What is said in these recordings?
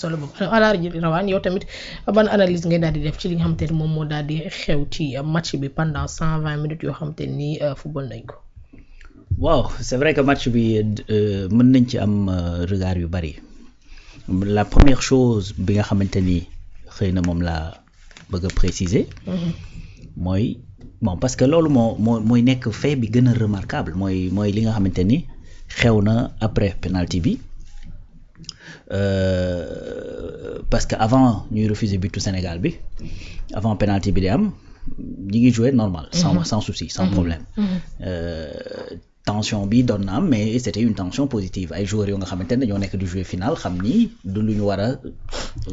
solo boobu alors Rawane yow tamit ban analyse ngay daal di def ci li nga xamante ni moom moo daal di xew ci match bi pendant 120 minutes yoo xamante ni football nañ ko. waaw c'est vrai que match bi mën nañ ci am regard yu bari la première chose bi nga xamante ni xëy na moom laa bëgg a préciser. mooy bon parce que loolu mooy nekk fait bi gën a remarquable mooy li nga xamante ni xew na après penalty bi. Parce que avant ñuy refuser butu Sénégal bi avant penalty bi di am ñi ngi jouer normal sans souci sans problème tension bi doon na am mais c'était une tension positive ay joueurs yoo nga xamante ne dañoo nekk di jouer final xam ni du lu ñu war a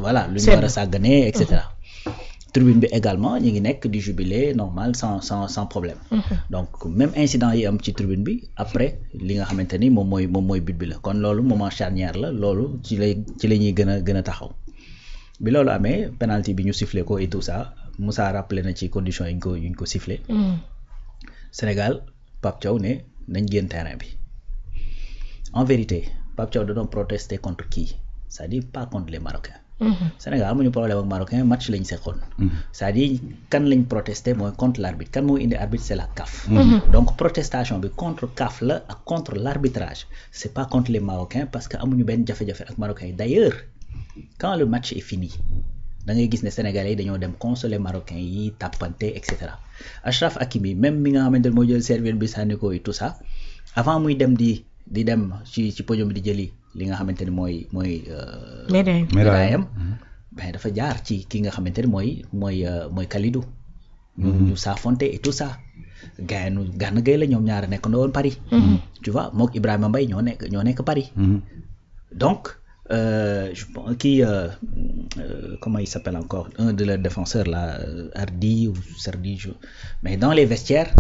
voilà lu ñu war a sàgganee et cetera tribune bi également ñi ngi nekk di jubiler normal sans problème donc même incident yi am ci tribune bi après li nga xamante ni moom mooy but bi la kon loolu moment charnière la loolu ci la ñuy gën a taxaw bi loolu amee penalty bi ñu sifflé ko et tout ça Moussa rappelé na ci conditions yi ñu ko sifflé Sénégal Pape Thiaw ne nañ génn terrain bi en vérité Pape Thiaw da doon protester contre qui c'est-à-dire pas contre les Marocains Sénégal amuñu problème ak Marocain match lañ seqoon c'est-à-dire kan lañ protester mooy contre l'arbitre kan moo indi arbitre c'est la CAF donc protestation bi contre CAF la ak contre l'arbitrage c'est pas contre les Marocains parce que amuñu benn jafe-jafe ak Marocains yi d'ailleurs quand le match est fini da ngay gis ne Sénégalais yi dañoo dem consoler Marocains yi tàppante et cetera Achraf Hakimi même mi nga xamante ne moo jël serviette bi sànni ko et tout ça avant muy dem di dem ci podium bi di jëli li nga xamante ni mooy médaille ben dafa jaar ci ki nga xamante ni mooy Kalidou ñu saafonte et tout ça gaayanu Gana Gueye la ñoom ñaar nekk na woon Paris tu vois mook Ibrahima Mbaye ñoo nekk Paris donc je pense comment il s'appelle encore un de leurs défenseurs là Hardy ou Serdi mais dans les vestiaires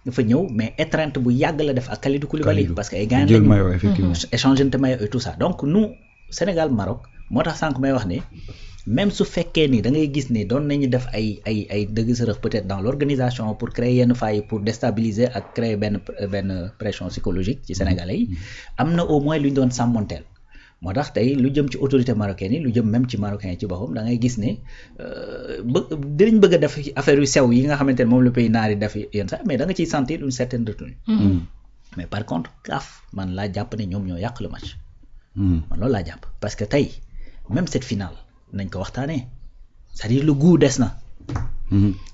dafa ñëw mais étreinte bu yàgg la def ak Kalidou Koulibaly parce que ay gars jël maillot effectivement échanger de maillot et tout ça donc nous Sénégal Maroc moo tax sànq may wax ne même su fekkee ni da ngay gis ne doon nañu def ay dëgg sërëx peut-être dans l'organisation pour créer yenn failles pour déstabiliser ak créer benn pression psychologique ci Sénégalais yi am na au moins lu ñu doon sàmmonteel moo tax tey lu jëm ci autorité marocaine yi lu jëm même ci marocain yi ci boppam da ngay gis ne dinañ bëgg a def affaire yu sew yi nga xamante ne moom le pays naar yi def yenn sax mais da nga ciy sentir une certaine retenue mais par contre CAF man laa jàpp ne ñoom ñoo yàq le match man loolu laa jàpp parce que tey même cette finale nañ ko waxtaanee c'est-à-dire le goût des na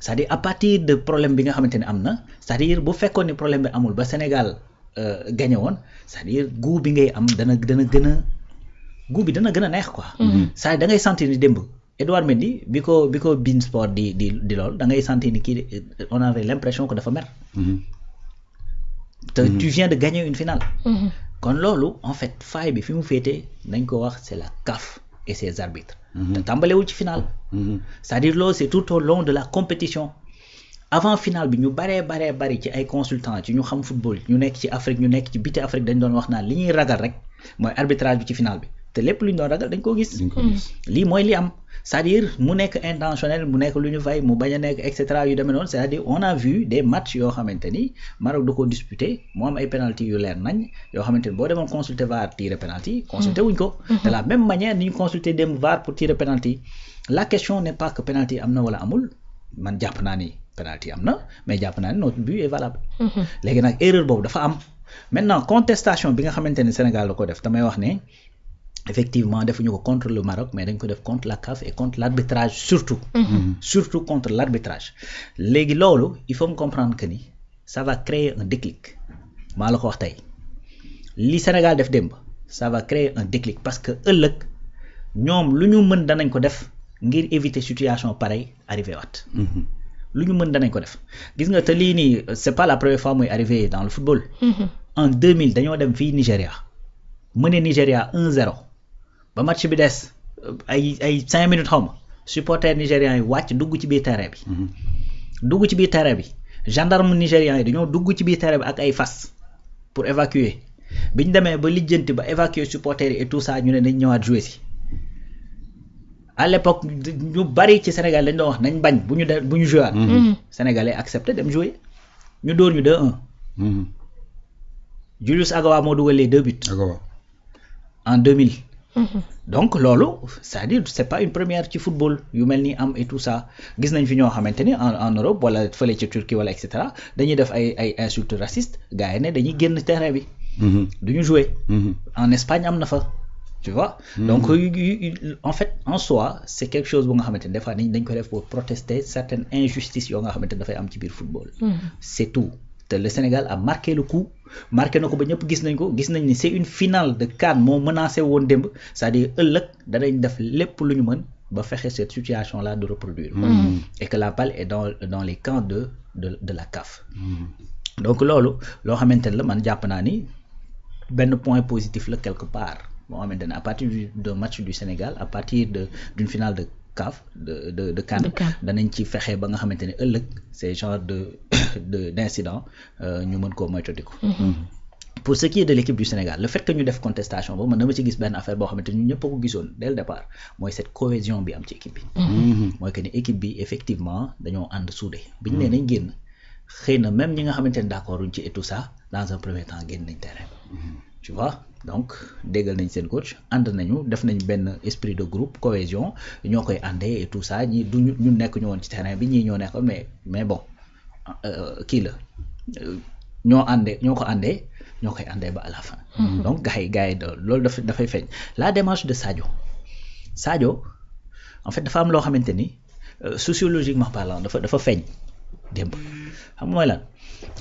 c'est-à-dire à partir de problème bi nga xamante ne am na c'est-à-dire bu fekkoon ni problème bi amul ba Sénégal gagné woon c'est-à-dire goût bi ngay am dana gën a goût bi dana gën a neex quoi ça da ngay sentir ni démb Edouard Mendy bi ko Bein Sport di lool da ngay sentir ni kii on avait l'impression que dafa mer te tu viens de gagner une finale kon loolu en fait faille bi fi mu féetee nañ ko wax c'est la CAF et ses arbitres te tàmbalewul ci finale c'est-à-dire loolu c'est tout au long de la compétition avant finale bi ñu bari ci ay consultants ci ñu xam football ñu nekk ci Afrique ñu nekk ci biti Afrique dañ doon wax naan li ñuy ragal rek mooy arbitrage bi ci finale bi te lépp lu ñu doon ragal dañ koo gis lii mooy li am c'est-à-dire mu nekk intentionnel mu nekk lu ñu fay mu bañ a nekk et cetera yu demee noonu c'est-à-dire on a vu des matchs yoo xamante ni Maroc da ko disputé mu am ay penalty yu leer nañ yoo xamante ni boo demoon consulter VAR tirer penalty consulter wuñ ko de la même manière ni ñu consulter dem VAR pour tirer penalty la question n'est pas que penalty am na wala amul man jàpp naa ni penalty am na mais jàpp naa ni notre but est valable léegi nag erreur boobu dafa am maintenant contestation bi nga xamante ni Sénégal la ko def damay wax ne effectivement defuñu ko contre le Maroc mais dañ ko def contre la CAF et contre l'arbitrage surtout contre l'arbitrage léegi loolu il faut me comprendre que ni ça va créer un déclic maa la ko wax tey li Sénégal def démb ça va créer un déclic parce que ëllëg ñoom lu ñu mën danañ ko def ngir éviter situation pareille arrivé waat lu ñu mën danañ ko def gis nga te lii nii c'est pas la première fois muy arrivé dans le football en 2000 dañoo dem fii Nigéria mëne Nigéria 1-0 ba match bi des ay 5 minutes xaw ma supporters nigérians yi wàcc dugg ci biir terrain bi gendarme nigérians yi dañoo dugg ci biir terrain bi ak ay fas pour évacuer biñ demee ba lijjanti ba évacuer supporters yi et tout ça ñu ne nañ ñëwaat jouer si à l'époque ñu bari ci Sénégal dañ doon wax nañ bañ bu ñu jouer waat Sénégalais accepté dem jouer ñu dóor ñu 2-1 Julius Agawa moo dugal les 2 buts en 2000 donc loolu c'est-à-dire c'est pas une première ci football yu mel ni am et tout ça gis nañ fi ñoo xamante ni en Europe wala fële ci Turquie wala et cetera dañuy def ay insultes racistes gars yi ne dañuy génn terrain bi. duñu jouer. En Espagne am na fa. Tu vois, donc en fait en soi c'est quelque chose bu nga xamante ne des fois dañ ko def pour protester certaines injustices yoo nga xamante ne dafay am ci biir football. C'est tout. te le Sénégal a marqué le coup marqué na ko ba ñëpp gis nañ ni c'est une finale de CAN moo menacé woon démb c'est-à-dire ëllëg danañ def lépp lu ñu mën ba fexe cette situation là de reproduire. Et que la balle est dans les camps de la CAF. Donc loolu loo xamante ne la man jàpp naa ni benn point positif la quelque part. Bon, à partir d'un match du Sénégal, à partir d'une finale de CAF, de CAN, danañ ci fexe ba nga xamante ne ëllëg ces genre d'incident ñu mën koo moytandiku. Pour ce qui est de l'équipe du Sénégal, le fait que ñu def contestation ba man dama ci gis benn affaire boo xamante ñu ñëpp a ko gisoon dès le départ mooy cette cohésion bi am ci équipe bi. mooy que ni équipe bi effectivement dañoo ànd soudé bi ñu nee nañ génn xëy na même ñi nga xamante ne d'accord uñ ci et tout ça dans un premier temps génn nañ terrain. Tu vois, donc déggal nañ seen coach ànd nañu def nañ benn esprit de groupe cohésion ñoo koy àndee et tout ça ñii du ñu nekk ñu woon ci terrain bi ñii ñoo nekkoon mais bon kii la ñoo ko àndee ñoo koy àndee ba à la fin. Donc gars yi loolu dafay feeñ la démarche de Sadio en fait dafa am loo xamante ni sociologiquement parlant dafa feeñ démb xam nga mooy lan.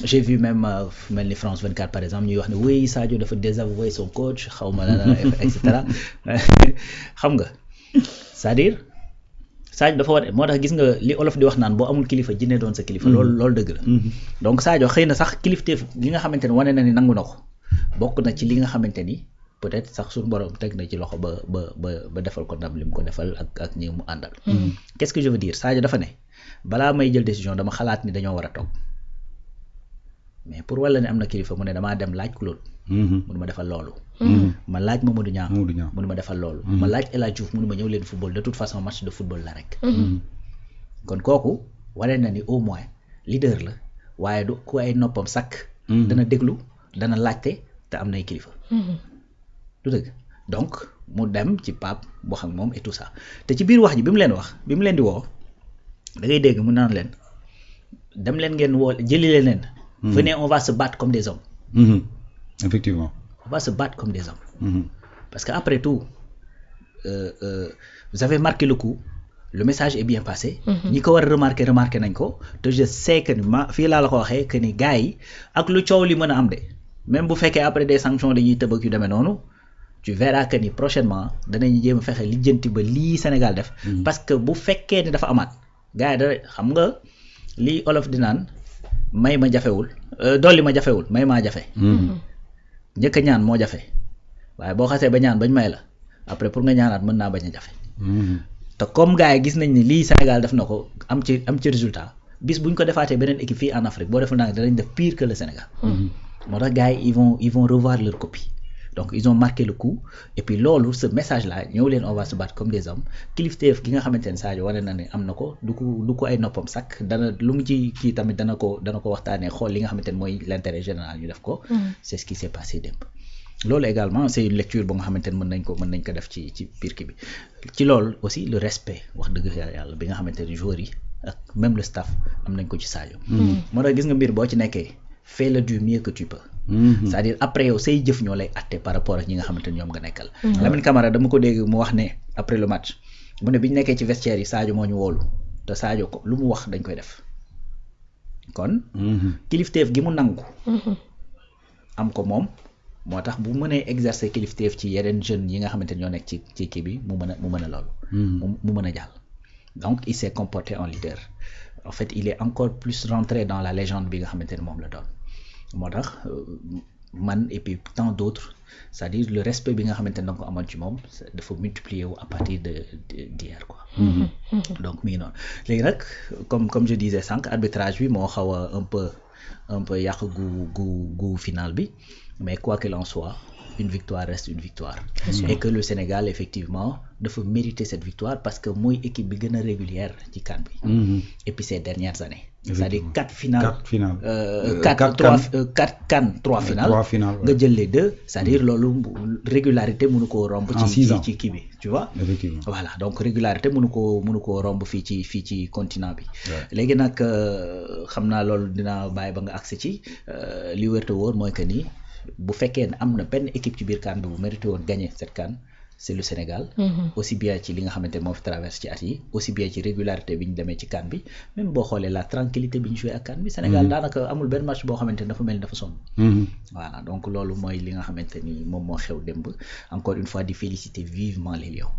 J'ai vu même mel ni France 24 par exemple ñuy wax ne oui Sadio dafa désavouer son coach xaw ma la et cetera xam nga c'est-à-dire Sadio dafa war moo tax gis nga li olof di wax naan boo amul kilifa jinne doon sa kilifa. loolu dëgg la. Donc Sadio xëy na sax kilifteef li nga xamante ni wane na ni nangu na ko bokk na ci li nga xamante ni peut-être sax suñu borom teg na ci loxo ba defal ko ndam li mu ko defal ak ñi mu àndal. Qu'est-ce que je veux dire Sadio dafa ne balaa may jël décision dama xalaat ni dañoo war a toog. Mais pour wala ne am na kilifa mu ne damaa dem laaj Claude. mënu ma defal loolu. ma laaj Mamadou Niang. mënu ma defal loolu. ma laaj El Hadj Diouf mënu ma ñëw leen football de toute façon match de football la rek. kon kooku waree na ni au moins leader la waaye du ku ay noppam sakk. dana déglu dana laajte te am nay kilifa. du dëgg donc mu dem ci Pape wax ak moom et tout ça te ci biir wax ji bi mu leen di woo da ngay dégg mu naan leen dem leen ngeen woo jëli leen. Venez, on va se battre comme des hommes. Effectivement. On va se battre comme des hommes. Parce qu'après tout, vous avez marqué le coup, le message est bien passé. Ñi ko war a remarqué nañ ko te je sais que ni fii laa la ko waxee que ni gars yi ak lu coow li mën a am de même bu fekkee après des sanctions dañuy tëb ak yu demee noonu tu verras que ni prochainement danañ jéem a fexe lijjanti ba lii Sénégal def. Parce que bu fekkee ni dafa amaat gars yi da xam nga lii olof di naan. may ma jafewul dolli ma jafewul may maa jafe. njëkk a ñaan moo jafe waaye boo xasee ba ñaan bañ may la après pour nga ñaanaat mën naa bañ a jafe. te comme gars yi gis nañ ni lii Sénégal def na ko am ci résultat bis buñ ko defaatee beneen équipe fii en Afrique boo deful nag danañ def pire que le Sénégal. moo tax gars yi ils vont revoir leur copie. Donc ils ont marqué le coup et puis loolu ce message là ñëw leen on va se battre comme des hommes kilifteef gi nga xamante ne Sadio wane na ne am na ko du ko ay noppam sakk dana lu mu ci kii tamit dana ko waxtaanee xool li nga xamante ne mooy l'intérêt général ñu def ko. C'est ce qui s'est passé démb. loolu également c'est une lecture ba nga xamante ne mën nañ ko def ci biir kii bi ci loolu aussi le respect wax dëgg yàlla bi nga xamante ne joueurs yi ak même le staff am nañ ko ci Sadio. moo tax gis nga mbir boo ci nekkee fais le du mieux que tu peux. C'est-à-dire après yow say jëf ñoo lay atte par rapport ak ñi nga xamante ne ñoom nga nekkal. Lamine Camara dama ko dégg mu wax ne après le match mu ne bi ñu nekkee ci vestiaire yi Sadio moo ñu wóolu te Sadio ko lu mu wax dañ koy def kon. kilifteef gi mu nangu. am ko moom moo tax bu mënee exercer kilifteef ci yeneen jeunes yi nga xamante ne ñoo nekk ci kii bi mu mën a loolu. mu mën a jàll. Donc il s'est comporté en leader en fait il est encore plus rentré dans la légende bi nga xamante ne moom la doon. moo tax man et puis tant d'autres c'est-à-dire le respect bi nga xamante ne da nga ko amoon ci moom dafa multiplier wu à partir d'hier quoi. Donc mi ngi noonu léegi nag comme je disais sànq arbitrage bi moo xaw a un peu yàq gu final bi mais quoi qu'il en soit une victoire reste une victoire. Et que le Sénégal effectivement dafa mériter cette victoire parce que mooy équipe bi gën a régulière ci CAN bi. Et puis ces dernières années. c'est-à-dire 4 finales. 4 CAN 3 finales. nga jël les 2 c'est-à-dire loolu régularité mënu koo romb. ci kii bi tu vois. voilà donc régularité mënu koo romb fii ci continent bi. léegi nag xam naa loolu dinaa bàyyi ba nga accès ci li wér te wóor mooy que ni bu fekkee ne am na benn équipe ci biir CAN bi bu mérité woon gagner cette CAN. c'est le Sénégal. aussi bien ci li nga xamante moo fi traverse ci at yi aussi bien ci régularité bi ñu demee ci CAN bi même boo xoolee la tranquillité bi ñu joué ak CAN bi Sénégal daanaka amul benn match boo xamante ni dafa mel ni dafa sonn. voilà donc loolu mooy li nga xamante ni moom moo xew démb encore une fois di féliciter vivement les Lions.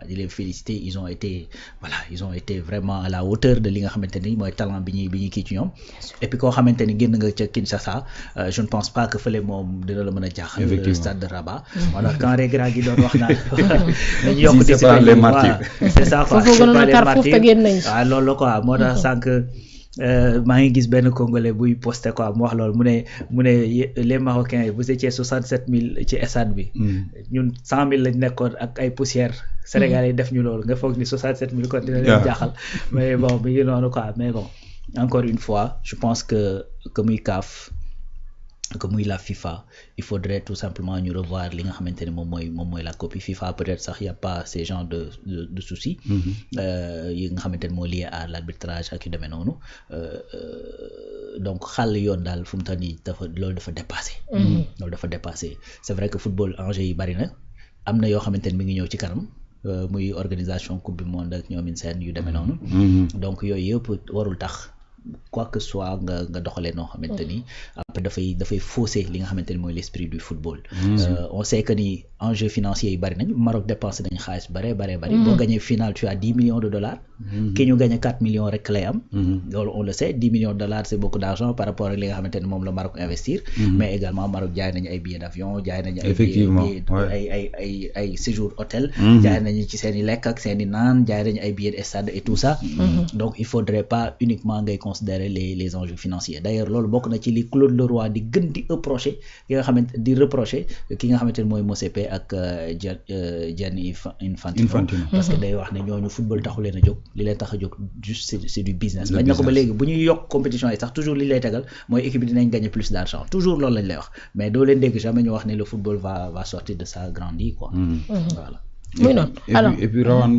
di leen féliciter ils ont été vraiment à la hauteur de li nga xamante ni mooy talent bi ñuy kii ci ñoom. et puis koo xamante ni génn nga ca Kinshasa je ne pense pas que fële moom dina la mën a jaaxal. le stade de Rabat. voilà quand Regragui gi doon wax naan. nañu yokk discipline les martyrs. c'est ça quoi foofu gënoon a tar foofu te génn nañ. waaw loolu quoi moo tax sànq maa ngi gis benn congolais buy posté quoi mu wax loolu mu ne les Marocains vous étiez 67000 ci stade bi. ñun 100000 lañ nekkoon ak ay poussières. Sénégalais yi def ñu loolu nga foog ni 67000 kon dina leen jaaxal. mais bon mi ngi noonu quoi mais bon encore une fois je pense que muy CAF. comme muy la FIFA il faudrait tout simplement ñu revoir li nga xamante ne moom mooy la copie FIFA peut-être sax y a pas ces genres de soucis yi nga xamante ne moo lié à l'arbitrage ak yu demee noonu donc xàll yoon daal fu mu toll nii loolu dafa dépassé c'est vrai que football enjeu yi bari na am na yoo xamante ne mi ngi ñëw ci kanam muy organisation coupe du monde ak ñoomin seen yu demee noonu donc yooyu yëpp warul tax quoi que soit nga doxalee noo xamante ni après dafay fausser li nga xamante ni mooy l'esprit du football. On sait que ni enjeux financiers yi bari nañ Maroc dépensé nañ xaalis bari boo gagné final tu as 10 millions de dollars. ki ñu gagné 4 millions rek lay am. loolu on le sait 10 millions de dollars c'est beaucoup d'argent par rapport ak li nga xamante ni moom la Maroc investir. mais également Maroc jaay nañu ay billets d'avion jaay nañu ay séjour hôtel. jaay nañu ci seen i lekk ak seen i naan jaay nañu ay billets de stade et tout ça. donc il faudrait pas uniquement ngay considérer les enjeux financiers d'ailleurs loolu bokk na ci li Claude Leroy di gën di reprocher ki nga xamante ni mooy Motsepe ak Gianni Infantino parce que day wax ne ñooñu football taxu leen a jóg li leen tax a jóg juste c'est du business bañ na ko ba léegi bu ñuy yokk compétition yi sax toujours li lay tegal mooy équipe bi dinañ gagner plus d'argent toujours loolu lañ lay wax mais doo leen dégg jamais ñu wax ne le football va sortir de sa grande quoi voilà muy noonu alors et puis Rawane